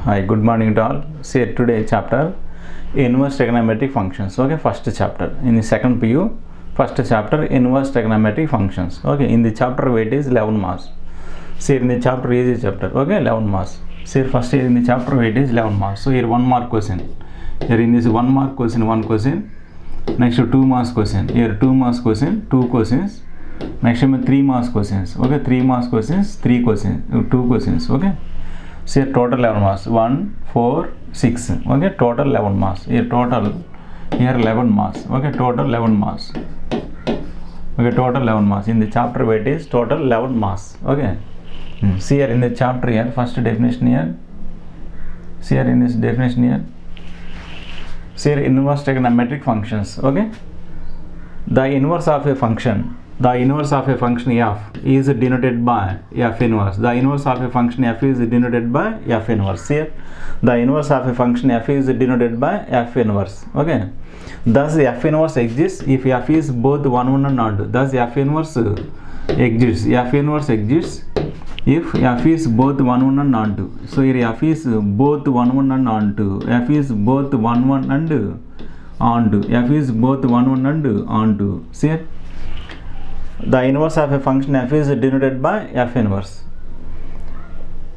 Hi, good morning to all. See today chapter inverse trigonometric functions. Okay, first chapter in the second PU. First chapter inverse trigonometric functions. Okay, in the chapter weight is 11 marks. See in the chapter is chapter. Okay, 11 marks. See first here in the chapter weight is 11 marks. So here 1 mark question. Here in this 1 mark question, 1 question. Next 2 marks question. Here 2 marks question, 2 questions. Next 3 marks questions. Okay, 3 marks questions, 3 questions, 2 questions. Okay. So here total 11 marks. 1, 4, 6. Okay, total 11 marks. Here total, here 11 marks. Okay, total 11 marks. Okay, total 11 marks. In the chapter weight is total 11 marks. Okay. See here in the chapter here, first definition here. See here in this definition here. See here inverse trigonometric functions. Okay. The inverse of a function. The inverse of a function f is denoted by f inverse. The inverse of a function f is denoted by f inverse. Here, the inverse of a function f is denoted by f inverse. Okay. Thus, f inverse exists if f is both 1, 1 and odd. Thus, f inverse exists. F inverse exists if f is both 1, 1 and odd. So here f is both 1, 1 and odd. F is both 1, 1 and odd. F is both 1, 1 and odd. See here. The inverse of a function f is denoted by f inverse.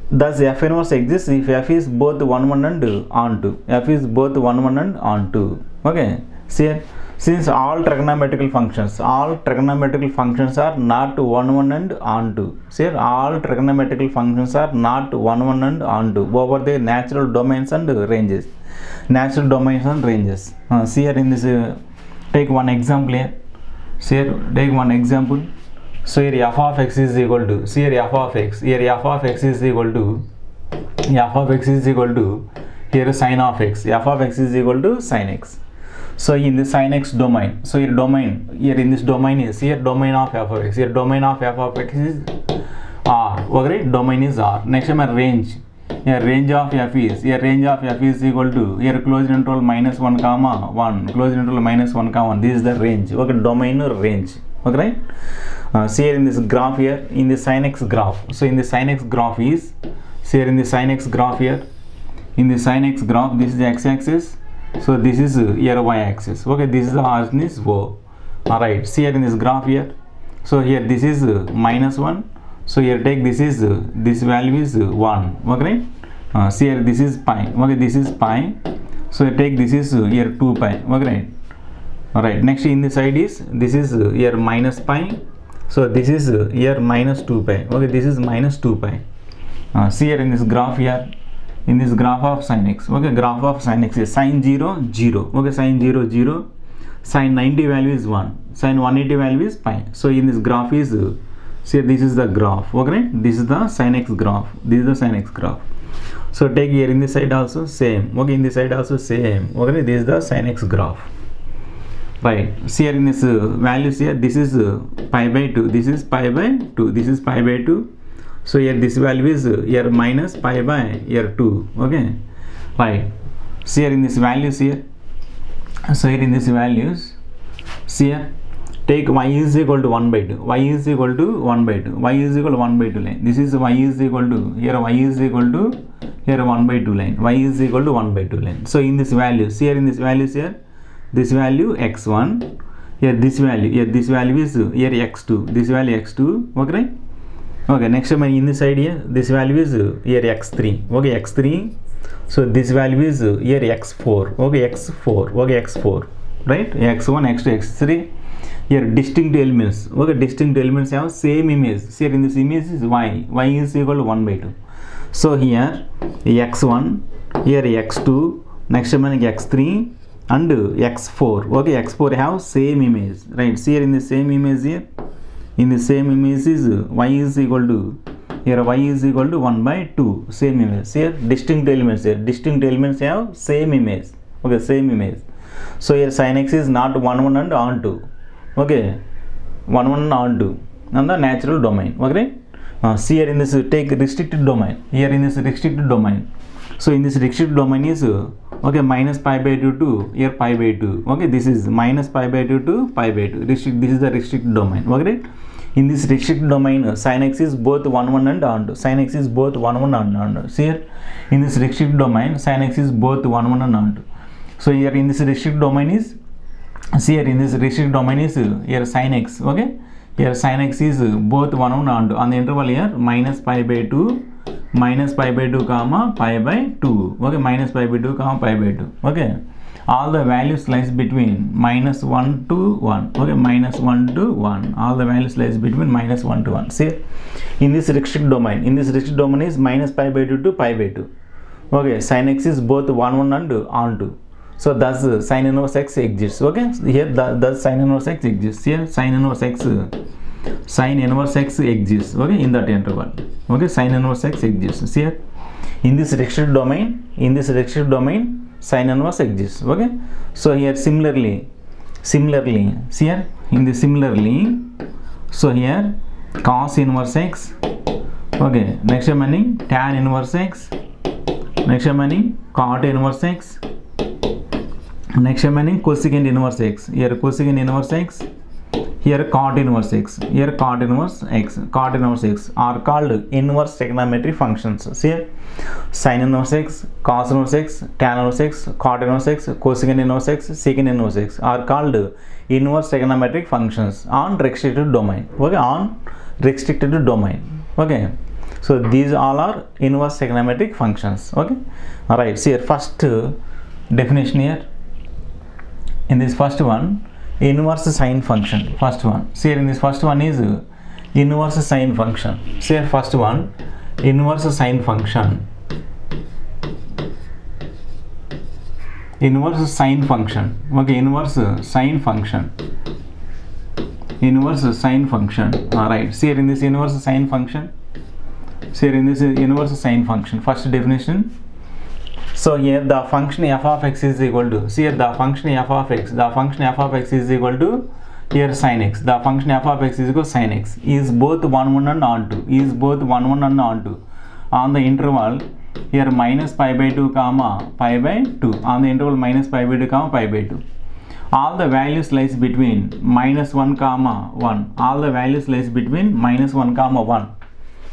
Thus f inverse exists if f is both 1, 1 and onto. F is both 1, 1 and onto. Okay. See, since all trigonometrical functions are not 1, 1 and onto. See, all trigonometrical functions are not 1, 1 and onto over the natural domains and ranges. Natural domains and ranges. See here in this, take one example here. So here take one example. So here f of x is equal to, see here f of x, here f of x is equal to, here sin of x, f of x is equal to sin x. So in the sin x domain, so here domain, here in this domain is, here domain of f of x, here domain of f of x is r, okay, domain is r. Next time range, here range of f is, equal to, here closed interval minus 1 comma 1, closed interval minus 1 comma 1, this is the range. Okay, domain or range. Okay, right? See here in this graph here, in the sin x graph. So in the sin x graph is, see here in the sin x graph here, in the sin x graph, this is the x axis. So this is here y axis. Okay, this is the origin is O. Alright, see here in this graph here. So here this is minus 1. So here take this is, this value is 1. Okay, right? See here this is pi. Okay, this is pi. So take this is here 2 pi. Okay, right? Alright, next in the side is, this is here minus pi. So this is here minus 2 pi. Okay, this is minus 2 pi. See here in this graph here, in this graph of sin x. Okay, graph of sin x is sin 0, 0. Okay, sin 0, 0. Sin 90 value is 1. Sin 180 value is pi. So in this graph is, see this is the graph. Okay, right? This is the sin x graph. This is the sin x graph. So take here in this side also same. Okay, in this side also same. Okay, this is the sin x graph. Right. See here in this values here, this is pi by 2. This is pi by 2. This is pi by 2. So here this value is here minus pi by here 2. Okay. Right. See here in this values here. So here in this values, see here. Take y is equal to 1 by 2. Y is equal to 1 by 2. Y is equal to 1 by 2 line. This is y is equal to, here y is equal to, here 1 by 2 line. Y is equal to 1 by 2 line. So in this value, see here in this values here, this value x1, here this value is here x2, this value x2, okay, right? Okay, next time in this side here, this value is here x3, okay, x3. So this value is here x4, okay, x4, okay, x4, right? x1, x2, x3. Here distinct elements. Okay, distinct elements have same image. See here in this image is y. Y is equal to 1 by 2. So here x1, here x2, next time x3 and x4. Okay, x4 have same image. Right. See here in the same image here. In the same image is y is equal to, here y is equal to 1 by 2. Same image. See here distinct elements here. Distinct elements have same image. Okay, same image. So here sin x is not 1, 1 and onto. Okay, 1, 1 and onto on the natural domain. Okay, see here in this, take restricted domain. Here in this restricted domain. So in this restricted domain is okay minus pi by 2 to here pi by 2. Okay, this is minus pi by 2 to pi by 2. This is the restricted domain. Okay, In this restricted domain, sin x is both 1 1 and onto. Sin x is both 1 1 and onto. See here, in this restricted domain, sin x is both 1 1 and onto. So here in this restricted domain is, see here in this restricted domain is here sin x. Okay, here sin x is both 1 1 onto. On the interval here minus pi by 2, minus pi by 2 comma pi by 2. Okay, minus pi by 2 comma pi by 2. Okay. All the values lies between minus 1 to 1. Okay, minus 1 to 1. All the values lies between minus 1 to 1. See, in this restricted domain is minus pi by 2 to pi by 2. Okay, sin x is both 1 1 and onto. So thus sin inverse x exists. Okay, here thus sin inverse x exists. Here sin inverse x exists. Okay, in that interval. Okay, sin inverse x exists. Here in this restricted domain, sin inverse exists. Okay, so here similarly, see here in the similarly, so here cos inverse x. Okay, next remaining tan inverse x, next remaining cot inverse x, next remaining cosecant inverse x. Here cosecant inverse x, here cot inverse x, here cot inverse x are called inverse trigonometric functions. See here, sin inverse x, cos inverse x, tan inverse x, cot inverse x, cosecant inverse x, secant inverse x are called inverse trigonometric functions on restricted domain. Okay, on restricted domain. Okay, so these all are inverse trigonometric functions. Okay, all right. See here, first definition here. In this first one, inverse sine function. First one. See here, in this first one is inverse sine function. See here, first one, inverse sine function. Inverse sine function. Okay, inverse sine function. Inverse sine function. Alright. See here, in this inverse sine function. See here, in this inverse sine function. First definition. So here the function f of x is equal to, see here the function f of x is equal to here sin x. The function f of x is equal to sin x is both 1 1 and onto. On the interval here minus pi by 2 comma pi by 2. On the interval minus pi by 2 comma pi by 2. All the values lies between minus 1 comma 1. All the values lies between minus 1 comma 1.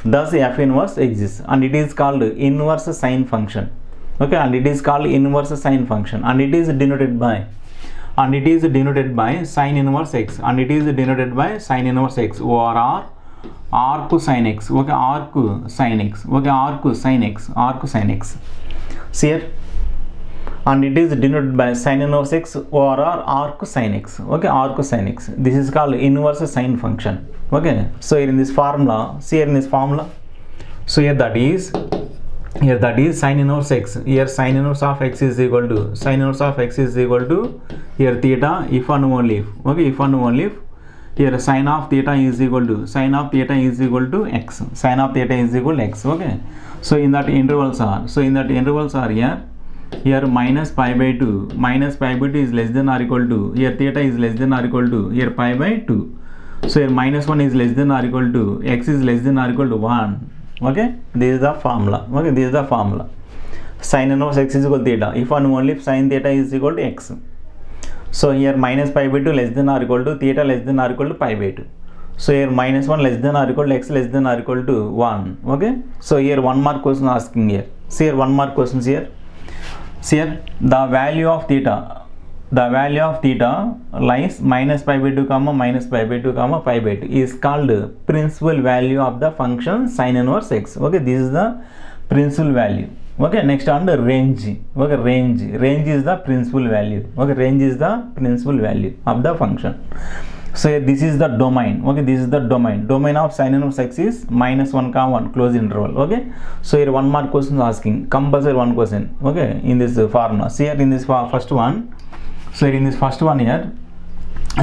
Thus f inverse exists and it is called inverse sine function. Okay, and it is called inverse sine function, and it is denoted by sin inverse x, and it is denoted by sin inverse x over r arc sin x. Okay, arc sin x. Okay, arc sin x. See here, and it is denoted by sin inverse x over r arc sin x. Okay, arc sin x. This is called inverse sine function. Okay, so here in this formula, see here in this formula, so here that is sin inverse x. Here sin inverse of x is equal to here theta if and only if. Okay, if and only if here sin of theta is equal to x. Sin of theta is equal to x. Okay, so in that intervals are here minus pi by 2 is less than or equal to, here theta is less than or equal to here pi by 2. So here minus 1 is less than or equal to, x is less than or equal to 1. Okay, this is the formula. Okay, this is the formula. Sin inverse x is equal to theta if and only if sin theta is equal to x. So here minus pi by 2 less than or equal to theta less than or equal to pi by 2. So here minus 1 less than or equal to x less than or equal to 1. Okay, so here 1 mark question asking here. See here 1 mark questions here. See here the value of theta lies minus pi by 2 comma minus pi by 2 comma pi by 2 is called principal value of the function sin inverse x. Okay, this is the principal value. Okay, next on the range. Okay, range is the principal value. Okay, range is the principal value of the function. So this is the domain. Okay, this is the domain of sin inverse x is minus 1 comma 1 closed interval. Okay, so here 1 mark question asking, compulsory 1 question. Okay, in this formula. See here in this first one. So here in this first one here,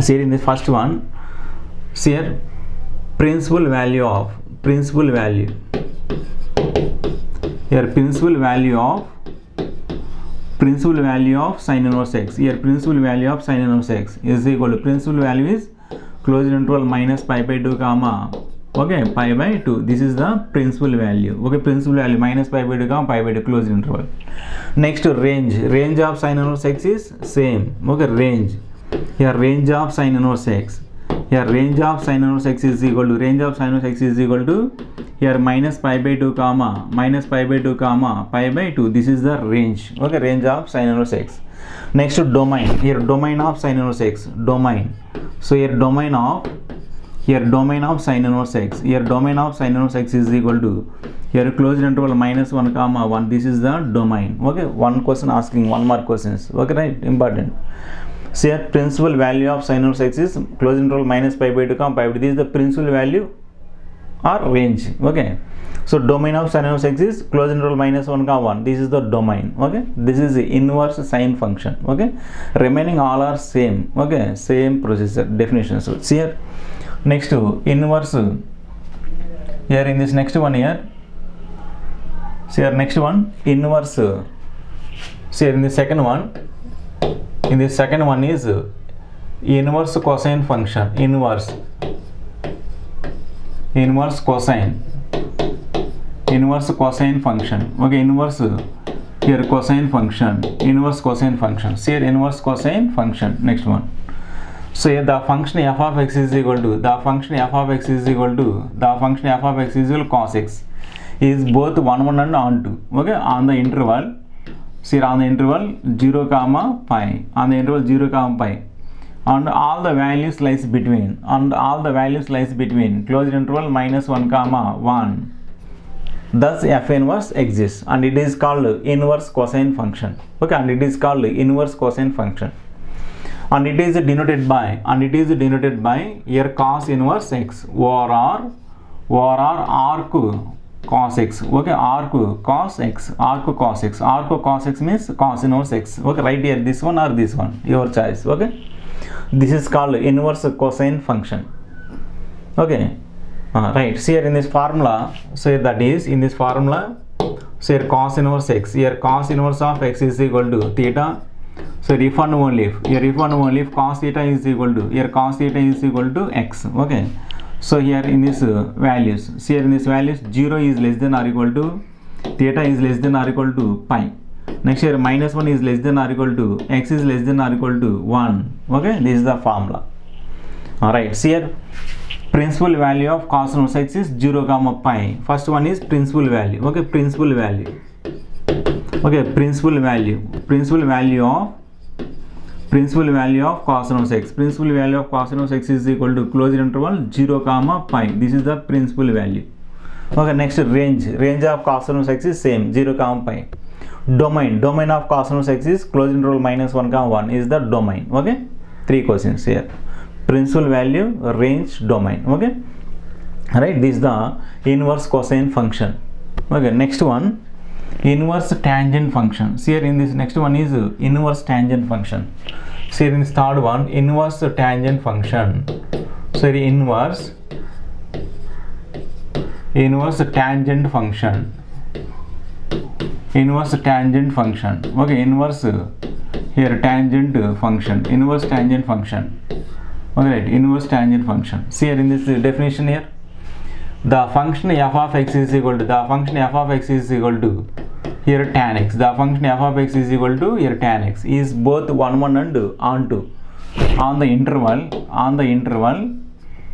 see here principal value of sin inverse x. Here principal value of sin inverse x is equal to, principal value is closed interval minus pi by 2 comma okay pi by 2. This is the principal value. Okay, principal value minus pi by 2 comma pi by 2 closed interval. Next range of sin inverse x is same. Okay, range. Here range of sin inverse x here range of sin inverse x is equal to range of sin inverse x is equal to here minus pi by 2 comma minus pi by 2 comma pi by 2. This is the range. Okay, range of sin inverse x. Next to domain, here domain of sin inverse x, domain. So here domain of sin inverse x, here domain of sin inverse x is equal to here closed interval minus 1 comma 1. This is the domain. Okay, one question asking 1 mark questions. Okay, right, important. So here principal value of sin inverse x is closed interval minus pi by 2 comma pi by 2. This is the principal value or range. Okay, so domain of sin inverse x is closed interval minus 1 comma 1. This is the domain. Okay, this is the inverse sine function. Okay, remaining all are same. Okay, same procedure definition. So here next to inverse, here in this next one here, so here next one inverse, so here in the second one, in the second one is inverse cosine function, inverse cosine function. Okay, inverse here cosine function, inverse cosine function. So here inverse cosine function. Next one. So here the function f of x is equal to cos x is both 1 1 and on 2. Okay, on the interval. So here on the interval 0 comma pi, on the interval 0 comma pi, and all the values lies between, closed interval minus 1 comma 1. Thus f inverse exists and it is called inverse cosine function. Okay, and it is called inverse cosine function, and it is denoted by here cos inverse x over r arc cos x. Okay, arc cos x means cos inverse x. Okay, right here this one or this one, your choice. Okay, this is called inverse cosine function. Okay, right. So here in this formula, so that is in this formula, so here cos inverse x, here cos inverse of x is equal to theta. So if and only if cos theta is equal to x. Okay, so here in this values, so here in this values 0 is less than or equal to theta is less than or equal to pi. Next here minus 1 is less than or equal to x is less than or equal to 1. Okay, this is the formula. Alright, so here principal value of cos inverse x is 0 comma pi. First one is principal value. Okay, principal value of cos inverse x. Principal value of cos inverse x is equal to closed interval 0 comma pi. This is the principal value. Okay, next range of cos inverse x is same 0 comma pi. Domain of cos inverse x is closed interval minus 1 comma 1 is the domain. Okay, 3 questions here: principal value, range, domain. Okay, right, this is the inverse cosine function. Okay, next one inverse tangent function. So here in this next one is inverse tangent function. So here in this third one inverse tangent function. So here inverse tangent function. Okay, inverse tangent function, okay, right, inverse tangent function. See here in this definition here, the function f of x is equal to here tan x. The function f of x is equal to here tan x is both 1 1 and on 2 on the interval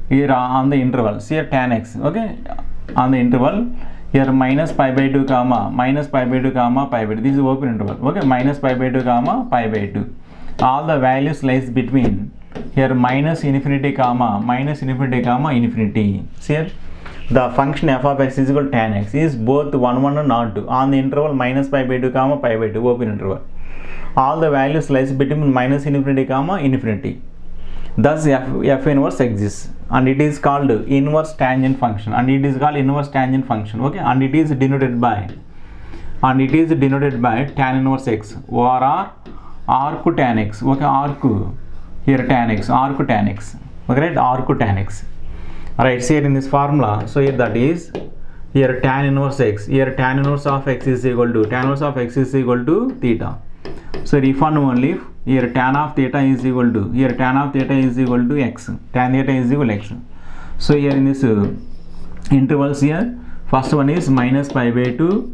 here on the interval. See here tan x. Okay, on the interval here minus pi by 2 comma pi by 2. This is open interval. Okay, minus pi by 2 comma pi by 2. All the values lies between here minus infinity comma infinity. See here the function f of x is equal to tan x is both 1 1 and on 2 on the interval minus pi by 2 comma pi by 2 open interval. All the values lies between minus infinity comma infinity. Thus f inverse exists and it is called inverse tangent function, Okay, and it is denoted by tan inverse x over arc tan x. Okay, arc here tan x. Okay, right, arc tan x. Alright, so here in this formula, so here that is here tan inverse x, here tan inverse of x is equal to theta. So if and only if here tan of theta is equal to x, tan theta is equal to x. So here in this intervals here, first one is minus pi by 2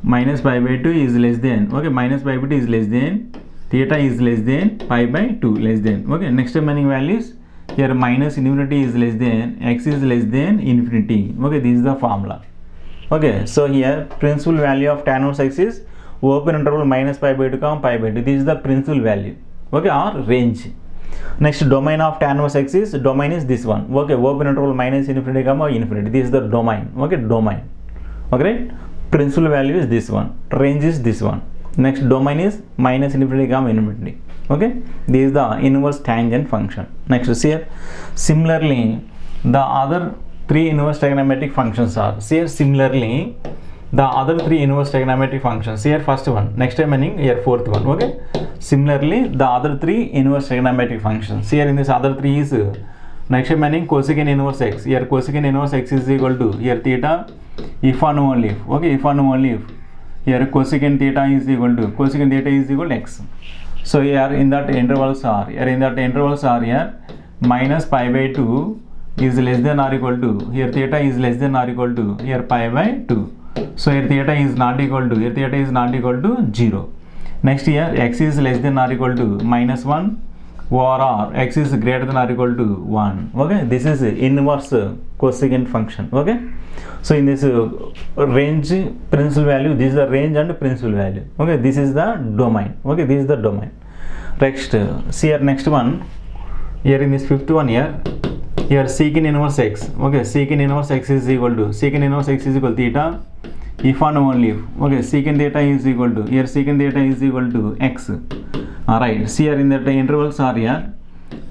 is less than, okay, minus pi by 2 is less than, theta is less than, pi by 2 less than. Okay, next remaining values here minus infinity is less than x is less than infinity. Okay, this is the formula. Okay, so here principal value of tan inverse x is open interval minus pi by 2 comma pi by 2. This is the principal value. Okay, or range. Next domain of tan inverse x is, domain is this one. Okay, open interval minus infinity comma infinity. This is the domain. Okay, domain. Okay, right? Principal value is this one. Range is this one. Next domain is minus infinity comma infinity. Okay, this is the inverse tangent function. Next here, similarly the other three inverse trigonometric functions are, here similarly the other three inverse trigonometric functions. Here first one, next time meaning here fourth one. Okay, similarly the other three inverse trigonometric functions. Here in this other three is next time meaning cosecant inverse x. Here cosecant inverse x is equal to here theta if and only if. Okay, if and only if here cosecant theta is equal to x. So here in that intervals are here minus pi by 2 is less than or equal to, here theta is less than or equal to here pi by 2. So here theta is not equal to 0. Next here x is less than or equal to minus 1 or x is greater than or equal to 1. Okay, this is inverse cosecant function. Okay, so in this range principal value, this is the range and principal value. Okay, this is the domain. Okay, this is the domain. Next, see here next one, here in this fifth one here secant inverse x. Okay, secant inverse x is equal to theta if and only if. Okay, secant theta is equal to x. Alright, see here in that intervals are here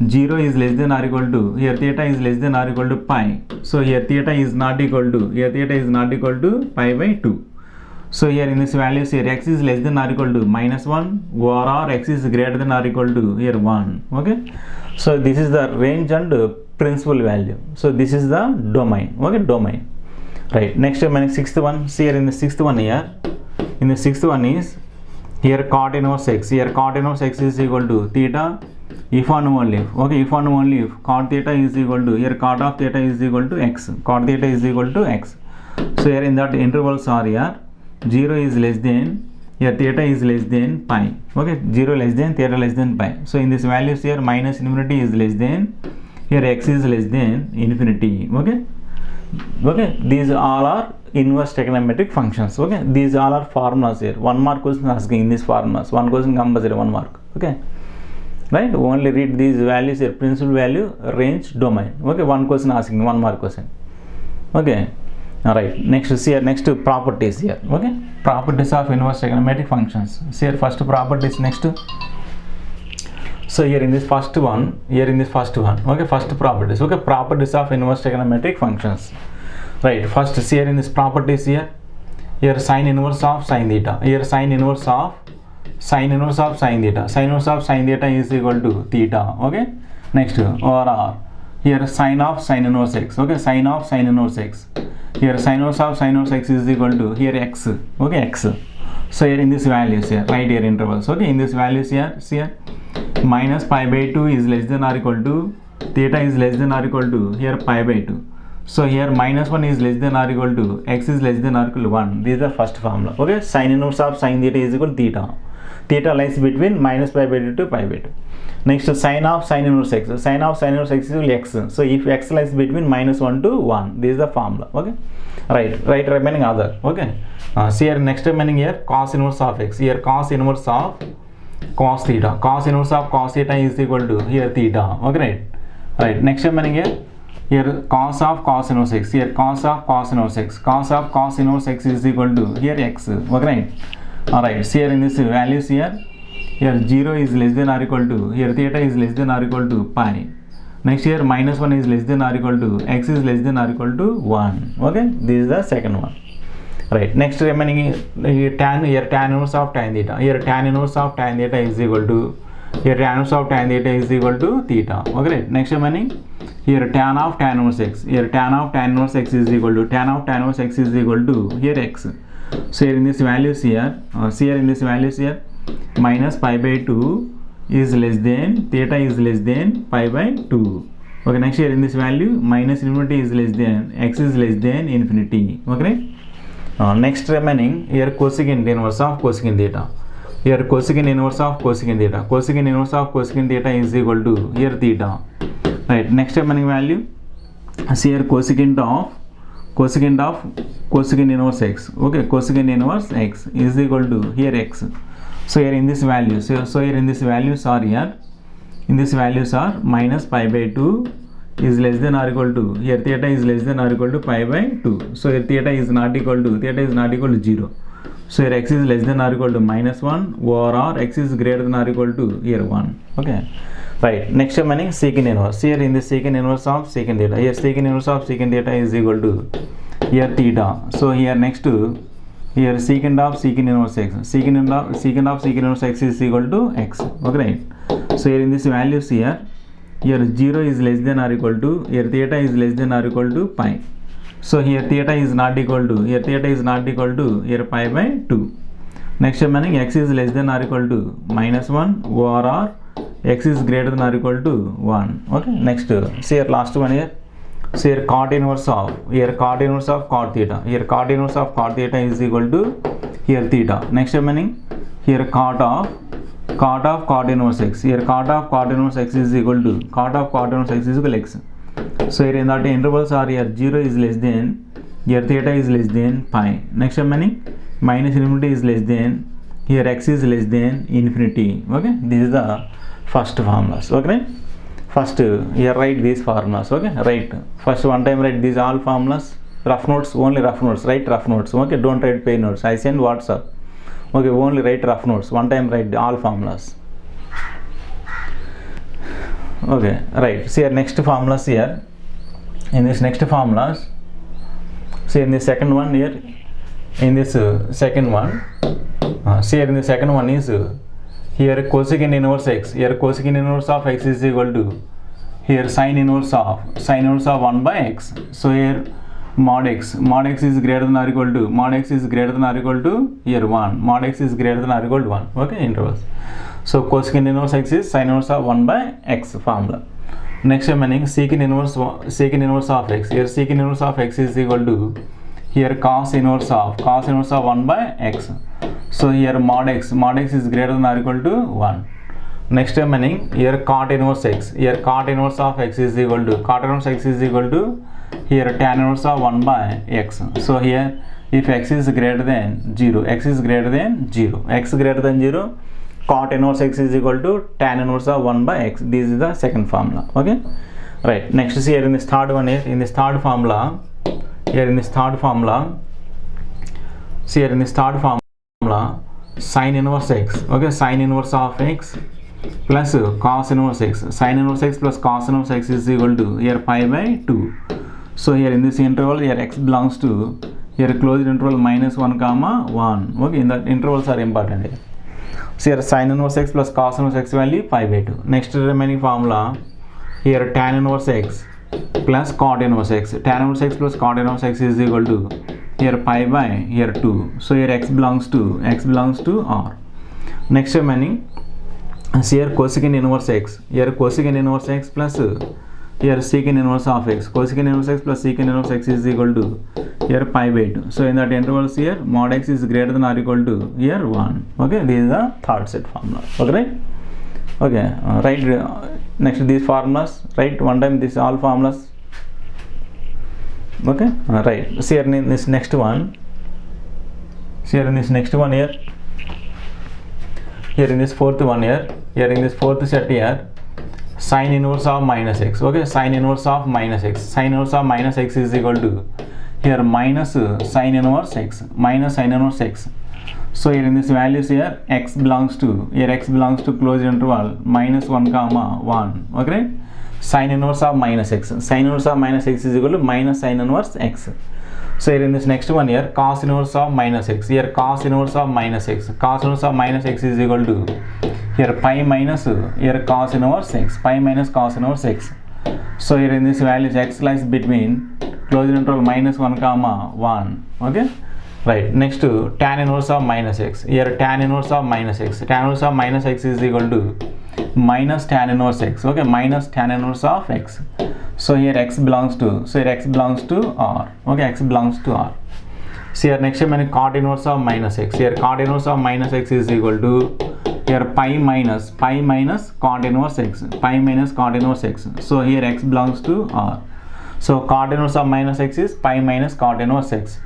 0 is less than or equal to, here theta is less than or equal to pi. So here theta is not equal to pi by 2. So here in this values here x is less than or equal to minus 1 or x is greater than or equal to here 1. Okay, so this is the range and principal value. So this is the domain. Okay, domain. Right, next sixth one. See here in the sixth one here, in the sixth one is here cot inverse x. Here cot inverse x is equal to theta if and only if. Okay, if and only if cot theta is equal to, here cot of theta is equal to x. Cot theta is equal to x. So here in that intervals are here 0 is less than, here theta is less than pi. Okay, 0 less than, theta less than pi. So in this values here minus infinity is less than, here x is less than infinity. Okay, okay, these all are inverse trigonometric functions. Okay, these all are formulas here. 1 mark question asking in these formulas. One question compulsory 1 mark. Okay, right, only read these values here, principal value, range, domain. Okay, one question asking, 1 mark question. Okay, alright, next see here, next properties here. Okay, properties of inverse trigonometric functions. See here first properties. Next, so here in this first one, okay, first properties. Okay, properties of inverse trigonometric functions. Right, first see here in this properties here sin inverse of sin theta. Here sin inverse of sin theta. Sin inverse of sin theta is equal to theta. Okay, next or here sin of sin inverse x. Okay, sin of sin inverse x. Here sin inverse of sin inverse x is equal to here x. Okay, x. So here in this values here, right here intervals. Okay, in this values here, see here minus pi by 2 is less than or equal to, theta is less than or equal to here pi by 2. So here minus 1 is less than or equal to, x is less than or equal to 1. This is the first formula. Okay, sin inverse of sin theta is equal to theta. Theta lies between minus pi by 2 to pi by 2. Next, sin of sin inverse x. Sin of sin inverse x is equal to x. So if x lies between minus 1 to 1, this is the formula. Okay, right remaining other. Okay, see here next remaining here cos inverse of x. Here cos inverse of cos theta. Cos inverse of cos theta is equal to here theta. Okay, right, next remaining here cos of cos inverse x. Here cos of cos inverse x. Cos of cos inverse x is equal to here x. Okay, right. Alright, see here in this values here 0 is less than or equal to, here theta is less than or equal to pi. Next here minus 1 is less than or equal to, x is less than or equal to 1. Okay, this is the second one. Right, next remaining tan inverse of tan theta. Here tan inverse of tan theta is equal to, here tan inverse of tan theta is equal to theta. Okay, right. Next remaining here tan of tan inverse x. Here tan of tan inverse x is equal to, tan of tan inverse x is equal to here x. So here in this values here, minus pi by 2 is less than, theta is less than pi by 2. Okay, next here in this value minus infinity is less than, x is less than infinity. Okay, next remaining here cosecant inverse of cosecant theta. Here cosecant inverse of cosecant theta. Cosecant inverse of cosecant theta is equal to here theta. right. Next step మనకి value, see here cosecant of cosecant inverse x, okay, cosecant inverse x is equal to here x. So here in this value, so here in this values are here, in this values are minus pi by 2 is less than or equal to, here theta is less than or equal to pi by 2. So here theta is not equal to 0. So here x is less than or equal to minus 1 or x is greater than or equal to here 1. Okay, right. Next step meaning secant inverse. Here in the secant inverse of secant theta, here secant inverse of secant theta is equal to here theta. So here next to here secant of secant inverse x, secant of secant inverse x is equal to x. Okay, right. So here in this values here 0 is less than or equal to, here theta is less than or equal to pi. So here theta is not equal to, here pi by 2. Next step meaning x is less than or equal to minus 1 or x is greater than or equal to 1. Okay, next see here last one here. So here cot inverse of cot theta. Here cot inverse of cot theta is equal to here theta. Next step meaning here cot of cot inverse x. Here cot of cot inverse x is equal to x. So here in that intervals are here 0 is less than, here theta is less than pi. Next step meaning minus infinity is less than, here x is less than infinity. Okay, this is the first formulas. Okay, first here write these formulas. Okay, right, first one time write these all formulas, rough notes, only rough notes, write rough notes. Okay, don't write paid notes, I send WhatsApp. Okay, only write rough notes, one time write all formulas. Okay, right. See here next formulas here, in this next formulas, see in the second one here, in this second one, see here in the second one is here cosecant inverse x, here cosecant inverse of x is equal to here sine inverse of 1 by x. So here mod x is greater than or equal to, here 1, mod x is greater than or equal to 1. Okay, intervals. So cosecant inverse x is sine inverse of 1 by x formula. Next meaning secant inverse of x. Here secant inverse of x is equal to here cos inverse of 1 by x. So here mod x is greater than or equal to 1. Next meaning here cot inverse x. Here cot inverse of x is equal to here tan inverse of 1 by x. So here if x is greater than 0, cot inverse x is equal to tan inverse of 1 by x. This is the second formula. Okay, right. Next see here in this third one here, in this third formula, see here in this third formula, sin inverse x. Okay, sin inverse of x plus cos inverse x. Sin inverse x plus cos inverse x is equal to here pi by 2. So here in this interval, here x belongs to here closed interval minus 1 comma 1. Okay, in that intervals are important here. So here sin inverse x plus cos inverse x value pi by 2. Next remaining formula, here tan inverse x plus cot inverse x. Tan inverse x plus cot inverse x is equal to here pi by here 2. So here x belongs to r. Next remaining, see here cosecant inverse x. Here cosecant inverse x plus here secant inverse of x. Cosecant inverse x plus secant inverse x is equal to here pi by 2. So in that intervals here mod x is greater than or equal to here 1. Okay, this is the third set formula. Okay, right? Okay, write next these formulas, write one time this all formulas. Okay, right. See here in this next one, here in this fourth one here, in this fourth set here, sin inverse of minus x. Okay, sin inverse of minus x is equal to here minus sin inverse x, So here in this values here x belongs to closed interval minus 1 comma 1. Okay, sin inverse of minus x. Sin inverse of minus x is equal to minus sin inverse x. So here in this next one here cos inverse of minus x. Here cos inverse of minus x. Cos inverse of minus x is equal to here pi minus here cos inverse x. Pi minus cos inverse x. So here in this values x lies between closed interval minus 1 comma 1. Okay, right. Next to tan inverse of minus x. Here tan inverse of minus x. Tan inverse of minus x is equal to minus tan inverse x. Okay, minus tan inverse of x. So here x belongs to r. Okay, x belongs to r. So here next time cot inverse of minus x. Here cot inverse of minus x is equal to here pi minus cot inverse x, pi minus cot inverse x. So here x belongs to R. So cot inverse of minus x is pi minus cot inverse x.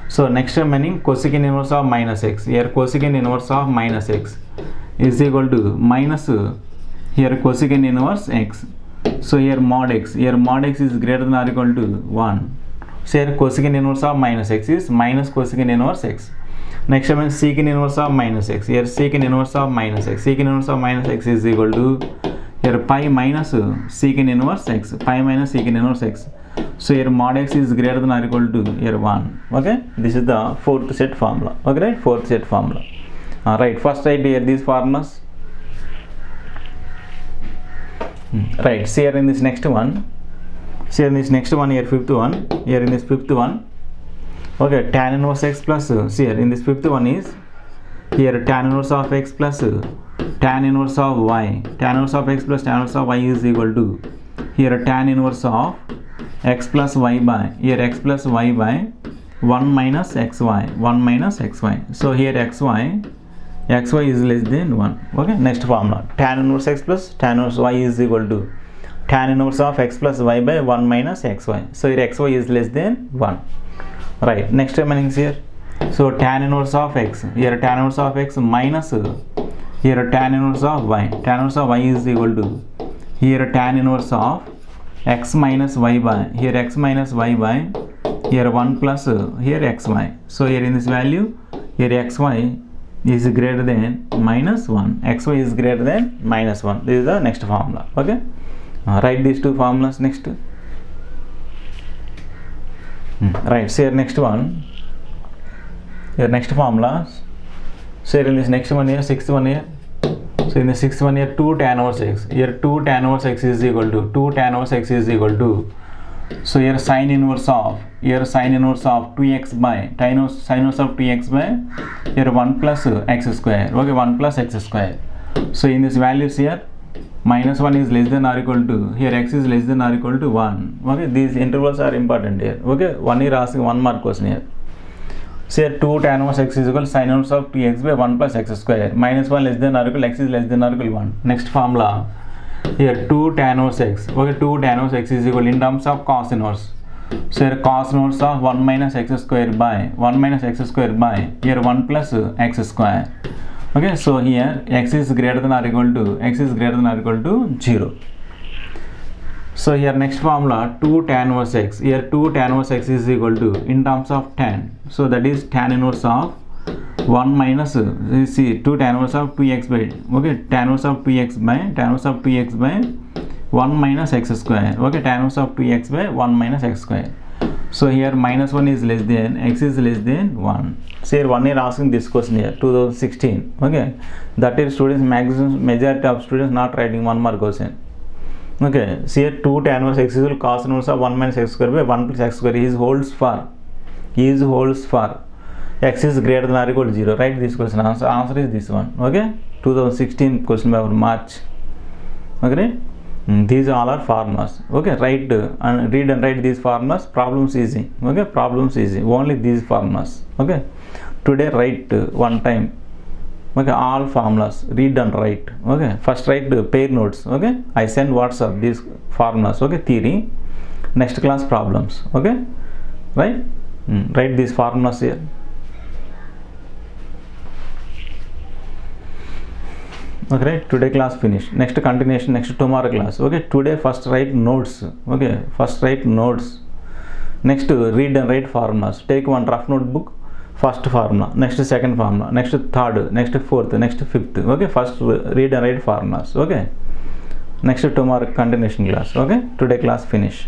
So next remaining cosecant inverse of minus x. Here cosecant inverse of minus x is equal to minus here cosecant inverse x. So here mod x is greater than or equal to 1. So here cosecant inverse of minus x is minus cosecant inverse x. Next one is secant inverse of minus x. Here secant inverse of minus x. Secant inverse of minus x is equal to here pi minus secant inverse x. Pi minus secant inverse x. So here mod x is greater than or equal to here 1. Okay, this is the fourth set formula. Okay, right? Fourth set formula. Right. First write here these formulas. Right. So here in this next one. So here in this next one, here fifth one. Here in this fifth one. Okay, tan inverse x plus, see here in this fifth one is here tan inverse of x plus tan inverse of y. Tan inverse of x plus tan inverse of y is equal to here tan inverse of x plus y by here x plus y by 1 minus xy, 1 minus xy. So here xy is less than 1. Okay, next formula tan inverse x plus tan inverse y is equal to tan inverse of x plus y by 1 minus xy. So here xy is less than 1. Right, next remaining here. So tan inverse of x, here tan inverse of x minus here tan inverse of y. Tan inverse of y is equal to here tan inverse of x minus y by here x minus y by here 1 plus here xy. So here in this value here xy is greater than minus 1. Xy is greater than minus 1. This is the next formula. Okay, write these two formulas next. Right, so here next one, here next formula. So here in this next one here, sixth one here. So in the sixth one here 2 tan inverse x. Here 2 tan inverse x is equal to 2 tan inverse x is equal to. So here sin inverse of 2x by sin inverse of 2x by here 1 plus x square. Okay, 1 plus x square. So in this values here minus 1 is less than or equal to here x is less than or equal to 1. Okay, these intervals are important here. Okay, one year asking 1 mark question here. So here 2 tan inverse x is equal to sin inverse of 2x by 1 plus x square. Minus 1 less than or equal, x is less than or equal 1. Next formula here 2 tan inverse x. Okay, 2 tan inverse x is equal in terms of cos inverse. So here cos inverse of 1 minus x square by here 1 plus x square. Okay, so here x is greater than or equal to 0. So here next formula 2 tan inverse x. Here 2 tan inverse x is equal to in terms of tan. So that is tan inverse of 1 minus see 2 tan inverse of 2x by okay tan inverse of 2x by 1 minus x square. Okay, tan inverse of 2x by 1 minus x square. So here minus 1 is less than x is less than 1. So here 1 year asking this question here 2016. Okay, that is students majority of students not writing 1 mark question. Okay, so here 2 tan inverse x is equal cos inverse of 1 minus x square by 1 plus x square is holds for x is greater than or equal to 0. Write this question. Answer is this one. Okay, 2016 question by March. Okay, these all are formulas. Okay, write and read and write these formulas. Problems easy. Okay, problems easy. Only these formulas. Okay, today write one time. Okay, all formulas read and write. Okay, first write pair notes. Okay, I send WhatsApp these formulas. Okay, theory. Next class problems. Okay, right? Write these formulas here. Okay, today class finished. Next continuation next tomorrow class. Okay, today first write notes. Okay, first write notes. Next read and write formulas. Take one rough notebook. First formula, next second formula, next third, next fourth, next fifth. Okay, first read and write formulas. Okay, next tomorrow continuation class. Okay, today class finish.